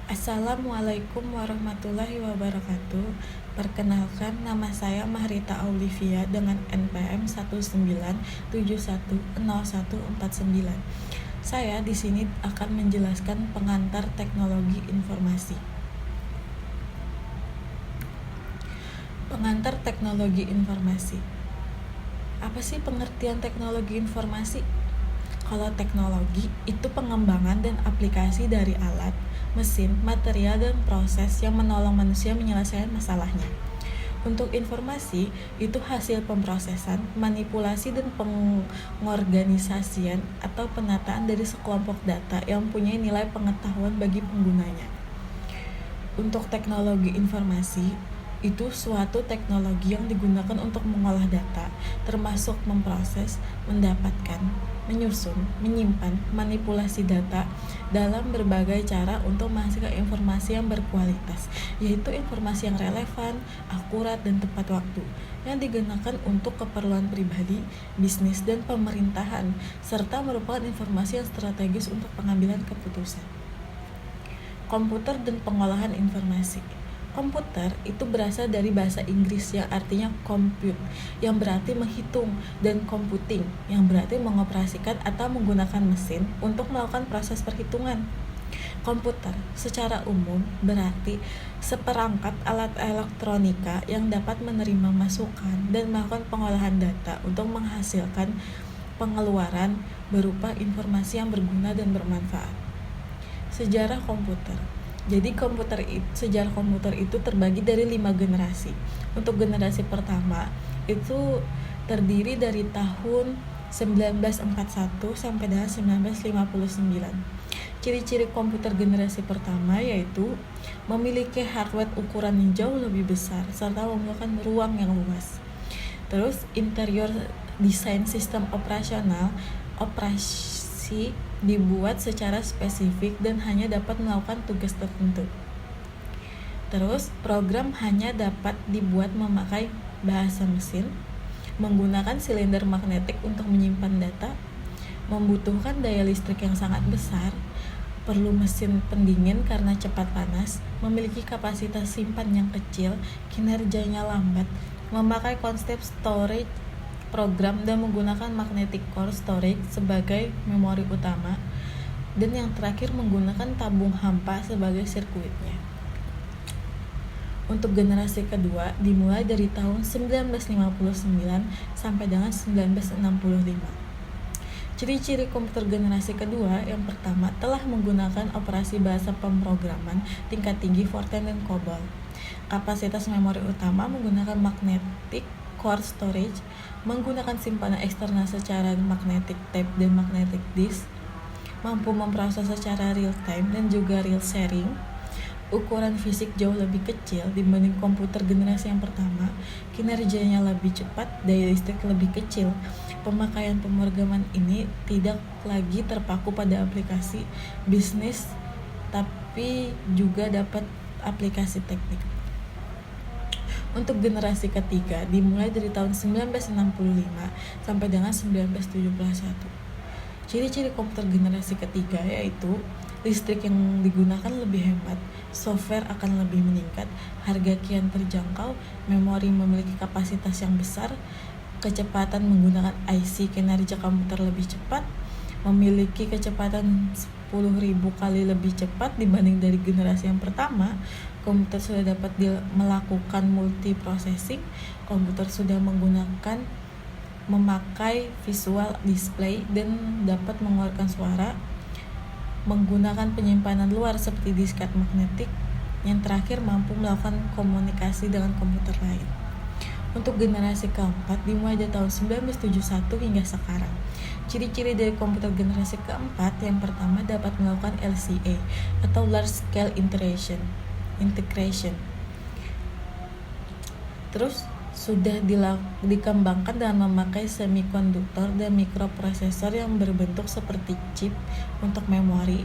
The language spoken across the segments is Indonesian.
Assalamualaikum warahmatullahi wabarakatuh. Perkenalkan, nama saya Mahrita Aulivia dengan NPM 197100149. Saya di sini akan menjelaskan pengantar teknologi informasi. Pengantar teknologi informasi. Apa sih pengertian teknologi informasi? Kalau teknologi itu pengembangan dan aplikasi dari alat, mesin, material, dan proses yang menolong manusia menyelesaikan masalahnya. Untuk informasi, itu hasil pemrosesan, manipulasi, dan pengorganisasian atau penataan dari sekelompok data yang mempunyai nilai pengetahuan bagi penggunanya. Untuk teknologi informasi, itu suatu teknologi yang digunakan untuk mengolah data, termasuk memproses, mendapatkan, menyusun, menyimpan, manipulasi data dalam berbagai cara untuk menghasilkan informasi yang berkualitas, yaitu informasi yang relevan, akurat, dan tepat waktu, yang digunakan untuk keperluan pribadi, bisnis, dan pemerintahan, serta merupakan informasi yang strategis untuk pengambilan keputusan. Komputer dan pengolahan informasi. Komputer itu berasal dari bahasa Inggris yang artinya compute, yang berarti menghitung, dan computing, yang berarti mengoperasikan atau menggunakan mesin untuk melakukan proses perhitungan. Komputer secara umum berarti seperangkat alat elektronika yang dapat menerima masukan dan melakukan pengolahan data untuk menghasilkan pengeluaran berupa informasi yang berguna dan bermanfaat. Sejarah komputer. Jadi sejarah komputer itu terbagi dari 5 generasi. Untuk generasi pertama itu terdiri dari tahun 1941 sampai dengan 1959. Ciri-ciri komputer generasi pertama yaitu memiliki hardware ukuran yang jauh lebih besar serta memiliki ruang yang luas. Terus interior desain sistem operasi dibuat secara spesifik dan hanya dapat melakukan tugas tertentu. Terus, program hanya dapat dibuat memakai bahasa mesin, menggunakan silinder magnetik untuk menyimpan data, membutuhkan daya listrik yang sangat besar, perlu mesin pendingin karena cepat panas, memiliki kapasitas simpan yang kecil, kinerjanya lambat, memakai konsep storage program dan menggunakan magnetic core storage sebagai memori utama, dan yang terakhir menggunakan tabung hampa sebagai sirkuitnya. Untuk generasi kedua dimulai dari tahun 1959 sampai dengan 1965. Ciri-ciri komputer generasi kedua, yang pertama telah menggunakan operasi bahasa pemrograman tingkat tinggi Fortran dan COBOL. Kapasitas memori utama menggunakan magnetic core storage, menggunakan simpanan eksternal secara magnetic tape dan magnetic disk, mampu memproses secara real time dan juga real sharing, ukuran fisik jauh lebih kecil dibanding komputer generasi yang pertama, kinerjanya lebih cepat, daya listrik lebih kecil. Pemakaian pemrograman ini tidak lagi terpaku pada aplikasi bisnis, tapi juga dapat aplikasi teknik. Untuk generasi ketiga dimulai dari tahun 1965 sampai dengan 1971. Ciri-ciri komputer generasi ketiga yaitu listrik yang digunakan lebih hemat, software akan lebih meningkat, harga kian terjangkau, memori memiliki kapasitas yang besar, kecepatan menggunakan IC kinerja komputer lebih cepat, memiliki kecepatan 10.000 kali lebih cepat dibanding dari generasi yang pertama. Komputer sudah dapat melakukan multiprocessing. Komputer sudah memakai visual display dan dapat mengeluarkan suara, menggunakan penyimpanan luar seperti disket magnetik. Yang terakhir mampu melakukan komunikasi dengan komputer lain. Untuk generasi keempat dimulai dari tahun 1971 hingga sekarang. Ciri-ciri dari komputer generasi keempat, yang pertama dapat melakukan LCA atau Large Scale Integration. Terus sudah dikembangkan dengan memakai semikonduktor dan mikroprosesor yang berbentuk seperti chip untuk memori.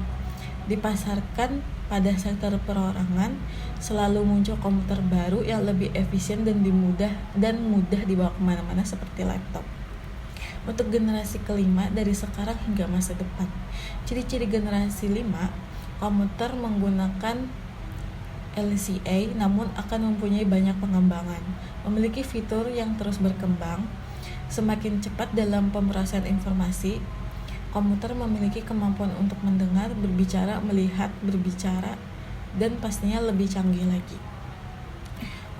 Dipasarkan pada sektor perorangan, selalu muncul komputer baru yang lebih efisien dan mudah dibawa kemana-mana seperti laptop. Untuk generasi kelima dari sekarang hingga masa depan. Ciri-ciri generasi 5 Komputer menggunakan LCA namun akan mempunyai banyak pengembangan, memiliki fitur yang terus berkembang, semakin cepat dalam pemrosesan informasi. Komputer memiliki kemampuan untuk mendengar, berbicara, melihat, berbicara, dan pastinya lebih canggih lagi.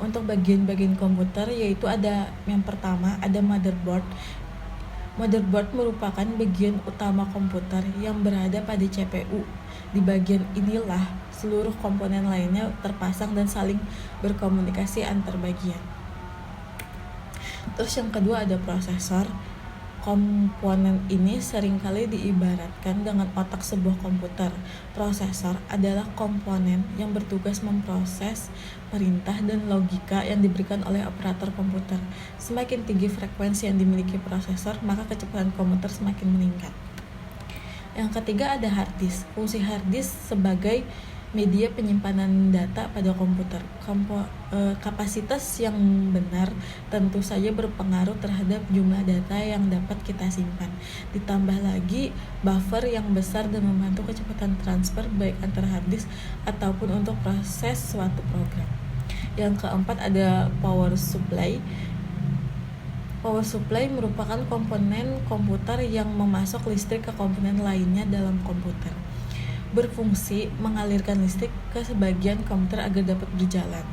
Untuk bagian-bagian komputer yaitu ada yang pertama ada motherboard. Motherboard merupakan bagian utama komputer yang berada pada CPU. Di bagian inilah seluruh komponen lainnya terpasang dan saling berkomunikasi antar bagian. Terus yang kedua ada prosesor. Komponen ini seringkali diibaratkan dengan otak sebuah komputer. Prosesor adalah komponen yang bertugas memproses perintah dan logika yang diberikan oleh operator komputer. Semakin tinggi frekuensi yang dimiliki prosesor, maka kecepatan komputer semakin meningkat. Yang ketiga ada hard disk. Fungsi hard disk sebagai media penyimpanan data pada komputer. Kapasitas yang benar tentu saja berpengaruh terhadap jumlah data yang dapat kita simpan. Ditambah lagi buffer yang besar dan membantu kecepatan transfer baik antara hard disk ataupun untuk proses suatu program. Yang keempat ada power supply. Power supply merupakan komponen komputer yang memasok listrik ke komponen lainnya dalam komputer. Berfungsi mengalirkan listrik ke sebagian komputer agar dapat berjalan.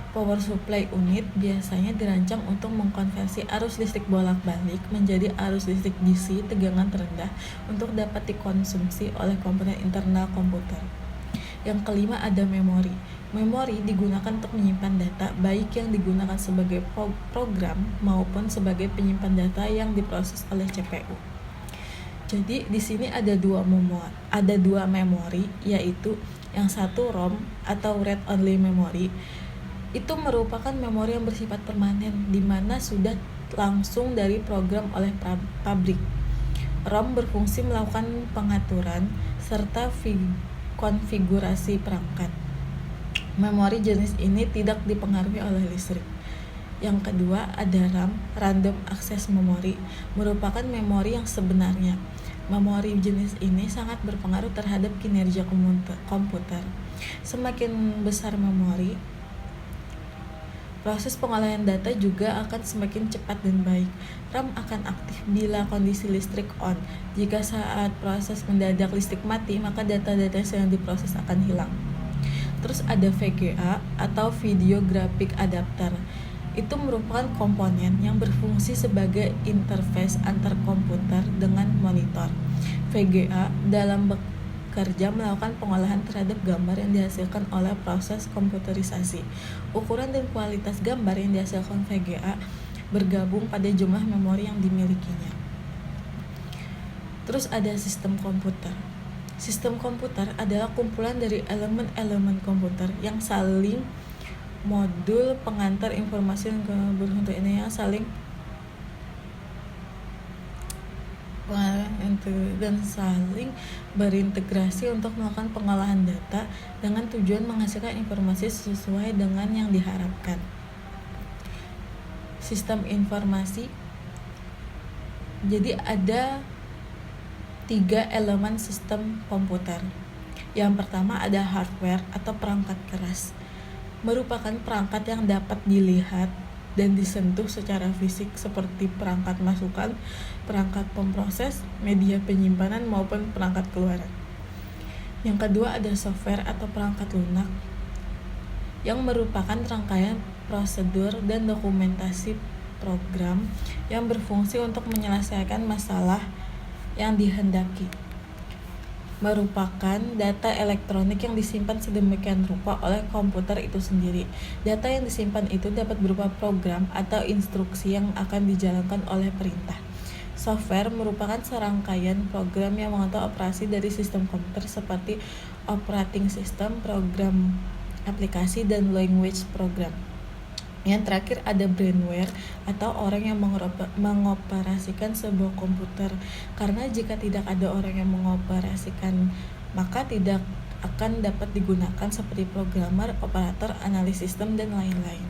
Power supply unit biasanya dirancang untuk mengkonversi arus listrik bolak-balik menjadi arus listrik DC tegangan terendah untuk dapat dikonsumsi oleh komponen internal komputer. Yang kelima ada memori. Memori digunakan untuk menyimpan data baik yang digunakan sebagai program maupun sebagai penyimpan data yang diproses oleh CPU. Jadi di sini ada dua memori, yaitu yang satu ROM atau read only memory. Itu merupakan memori yang bersifat permanen di mana sudah langsung dari program oleh pabrik. ROM berfungsi melakukan pengaturan serta konfigurasi perangkat. Memori jenis ini tidak dipengaruhi oleh listrik. Yang kedua ada RAM, Random Access Memory, merupakan memori yang sebenarnya. Memori jenis ini sangat berpengaruh terhadap kinerja komputer. Semakin besar memori, proses pengolahan data juga akan semakin cepat dan baik. RAM akan aktif bila kondisi listrik on. Jika saat proses mendadak listrik mati, maka data-data yang diproses akan hilang. Terus ada VGA atau Video Graphic Adapter. Itu merupakan komponen yang berfungsi sebagai interface antar komputer dengan monitor. VGA dalam bekerja melakukan pengolahan terhadap gambar yang dihasilkan oleh proses komputerisasi. Ukuran dan kualitas gambar yang dihasilkan VGA bergabung pada jumlah memori yang dimilikinya. Terus ada sistem komputer. Sistem komputer adalah kumpulan dari elemen-elemen komputer yang saling modul pengantar informasi berbentuk ini yang saling dan saling berintegrasi untuk melakukan pengolahan data dengan tujuan menghasilkan informasi sesuai dengan yang diharapkan. Sistem informasi. Jadi ada 3 elemen sistem komputer. Yang pertama ada hardware atau perangkat keras. Merupakan perangkat yang dapat dilihat dan disentuh secara fisik seperti perangkat masukan, perangkat pemproses, media penyimpanan maupun perangkat keluaran. Yang kedua ada software atau perangkat lunak yang merupakan rangkaian prosedur dan dokumentasi program yang berfungsi untuk menyelesaikan masalah yang dihendaki. Merupakan data elektronik yang disimpan sedemikian rupa oleh komputer itu sendiri. Data yang disimpan itu dapat berupa program atau instruksi yang akan dijalankan oleh perintah. Software merupakan serangkaian program yang mengontrol operasi dari sistem komputer seperti operating system, program aplikasi, dan language program. Yang terakhir ada brainware atau orang yang mengoperasikan sebuah komputer. Karena jika tidak ada orang yang mengoperasikan, maka tidak akan dapat digunakan seperti programmer, operator, analis sistem, dan lain-lain.